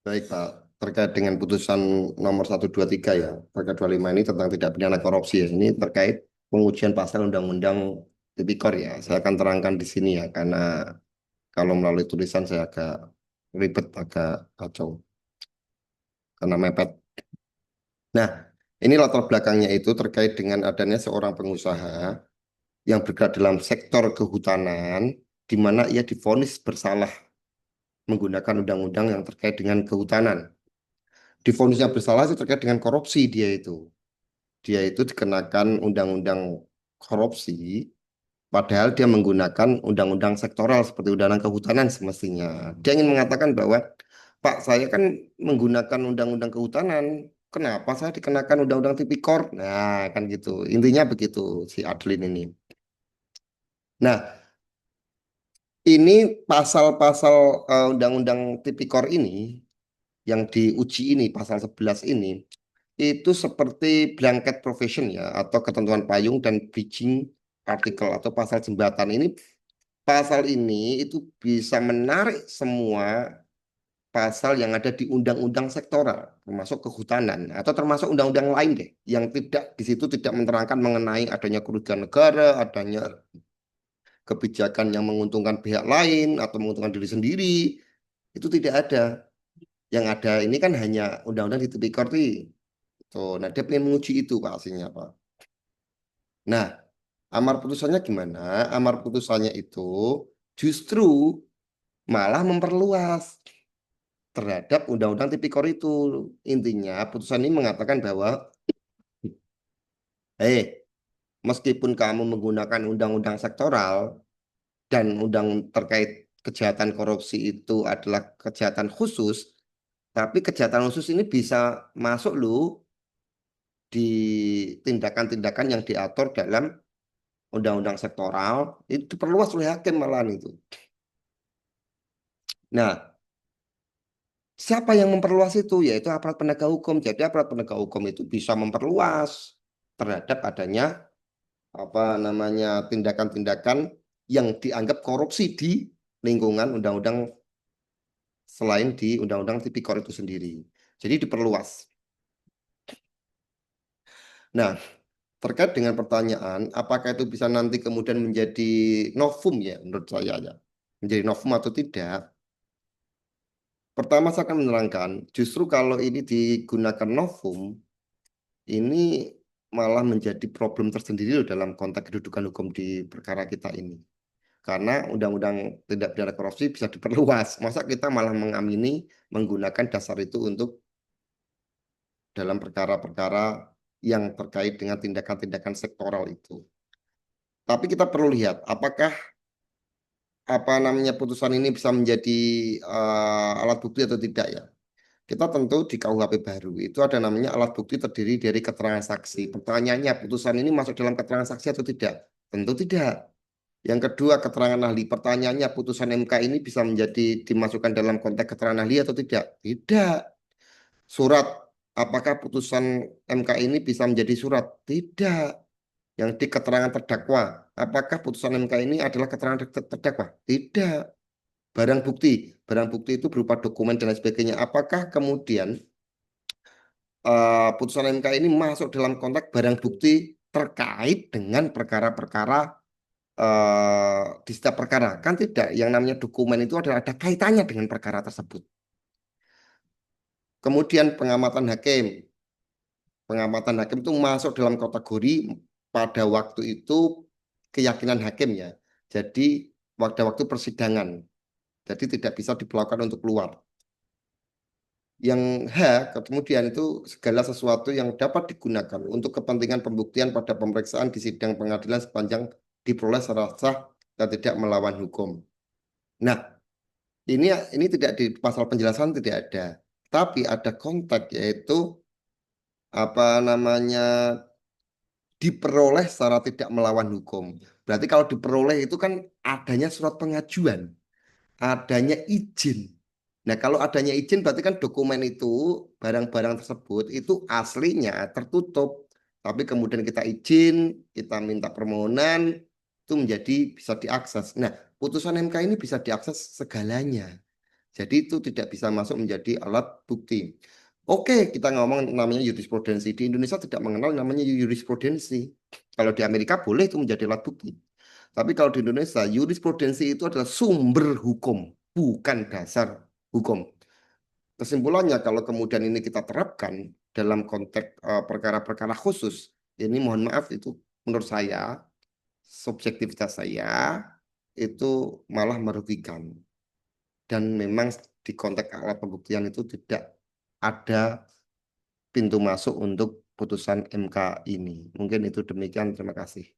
Baik, Pak. Terkait dengan putusan nomor 123 ya, terkait 25 ini tentang tidak pidana korupsi ya. Ini terkait pengujian pasal Undang-Undang Tipikor ya. Saya akan terangkan di sini ya, karena kalau melalui tulisan saya agak ribet, agak kacau, karena mepet. Nah, ini latar belakangnya itu terkait dengan adanya seorang pengusaha yang bergerak dalam sektor kehutanan, di mana ia divonis bersalah menggunakan undang-undang yang terkait dengan kehutanan. Divonisnya bersalah itu terkait dengan korupsi dia itu. Dia itu dikenakan undang-undang korupsi, padahal dia menggunakan undang-undang sektoral seperti undang-undang kehutanan semestinya. Dia ingin mengatakan bahwa, Pak, saya kan menggunakan undang-undang kehutanan, kenapa saya dikenakan undang-undang tipikor? Nah, kan gitu. Intinya begitu si Adlin ini. Nah, ini pasal-pasal undang-undang tipikor ini yang diuji ini, pasal 11 ini, itu seperti blanket provision ya, atau ketentuan payung dan bridging artikel atau pasal jembatan ini. Pasal ini itu bisa menarik semua pasal yang ada di undang-undang sektoral, termasuk kehutanan atau termasuk undang-undang lain deh, yang tidak di situ tidak menerangkan mengenai adanya kerugian negara, adanya kebijakan yang menguntungkan pihak lain atau menguntungkan diri sendiri. Itu tidak ada. Yang ada ini kan hanya undang-undang di tipikor. Tuh, nah dia pengen menguji itu Pak aslinya Pak. Nah, amar putusannya gimana? Amar putusannya itu justru malah memperluas terhadap undang-undang tipikor itu. Intinya putusan ini mengatakan bahwa, meskipun kamu menggunakan undang-undang sektoral dan undang terkait kejahatan korupsi itu adalah kejahatan khusus, tapi kejahatan khusus ini bisa masuk loh di tindakan-tindakan yang diatur dalam undang-undang sektoral, itu diperluas oleh hakim malahan itu. Nah, siapa yang memperluas itu? Yaitu aparat penegak hukum. Jadi aparat penegak hukum itu bisa memperluas terhadap adanya apa namanya tindakan-tindakan yang dianggap korupsi di lingkungan undang-undang selain di undang-undang tipikor itu sendiri. Jadi diperluas. Nah, terkait dengan pertanyaan, apakah itu bisa nanti kemudian menjadi novum ya menurut saya ya. Menjadi novum atau tidak? Pertama saya akan menerangkan, justru kalau ini digunakan novum, ini malah menjadi problem tersendiri loh dalam konteks kedudukan hukum di perkara kita ini. Karena undang-undang tindak pidana korupsi bisa diperluas. Masa kita malah mengamini menggunakan dasar itu untuk dalam perkara-perkara yang terkait dengan tindakan-tindakan sektoral itu. Tapi kita perlu lihat apakah apa namanya putusan ini bisa menjadi alat bukti atau tidak ya. Kita tentu di KUHP baru itu ada namanya alat bukti terdiri dari keterangan saksi. Pertanyaannya, putusan ini masuk dalam keterangan saksi atau tidak? Tentu tidak. Yang kedua, keterangan ahli. Pertanyaannya, putusan MK ini bisa menjadi dimasukkan dalam konteks keterangan ahli atau tidak? Tidak. Surat, apakah putusan MK ini bisa menjadi surat? Tidak. Yang di keterangan terdakwa, apakah putusan MK ini adalah keterangan terdakwa? Tidak. Barang bukti itu berupa dokumen dan lain sebagainya. Apakah kemudian putusan MK ini masuk dalam konteks barang bukti terkait dengan perkara-perkara di setiap perkara? Kan tidak. Yang namanya dokumen itu adalah ada kaitannya dengan perkara tersebut. Kemudian pengamatan hakim. Pengamatan hakim itu masuk dalam kategori pada waktu itu keyakinan hakim ya. Jadi pada waktu persidangan. Jadi tidak bisa diperlakukan untuk keluar. Yang H, kemudian itu segala sesuatu yang dapat digunakan untuk kepentingan pembuktian pada pemeriksaan di sidang pengadilan sepanjang diperoleh secara sah dan tidak melawan hukum. Nah, ini tidak di pasal penjelasan tidak ada, tapi ada konteks yaitu apa namanya diperoleh secara tidak melawan hukum. Berarti kalau diperoleh itu kan adanya surat pengajuan, adanya izin. Nah, kalau adanya izin berarti kan dokumen itu, barang-barang tersebut itu aslinya tertutup. Tapi kemudian kita izin, kita minta permohonan, itu menjadi bisa diakses. Nah, putusan MK ini bisa diakses segalanya. Jadi itu tidak bisa masuk menjadi alat bukti. Oke, kita ngomong namanya jurisprudensi. Di Indonesia tidak mengenal namanya jurisprudensi. Kalau di Amerika boleh itu menjadi alat bukti. Tapi kalau di Indonesia, jurisprudensi itu adalah sumber hukum, bukan dasar hukum. Kesimpulannya, kalau kemudian ini kita terapkan dalam konteks perkara-perkara khusus, ini mohon maaf itu menurut saya, subjektivitas saya, itu malah merugikan. Dan memang di konteks alat pembuktian itu tidak ada pintu masuk untuk putusan MK ini. Mungkin itu demikian. Terima kasih.